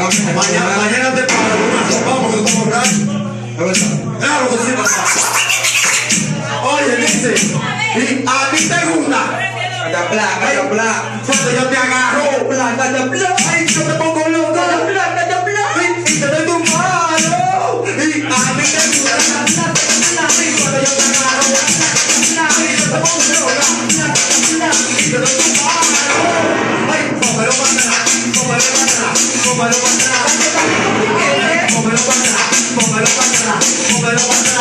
Mañana te pago una sopa porque tú estás borracho. Claro que sí, papá. Oye, dice, y a mí te gusta. Cuando yo te agarro, ay, yo te pongo loco. Y te doy tu mano. Y a mí te gusta. Y cuando yo te agarro, ay, yo te pongo loco. Y te doy tu mano. Ay, cómelo para atrás, cómelo para atrás, cómelo para atrás. Cómelo para atrás, cómelo para atrás, cómelo para atrás.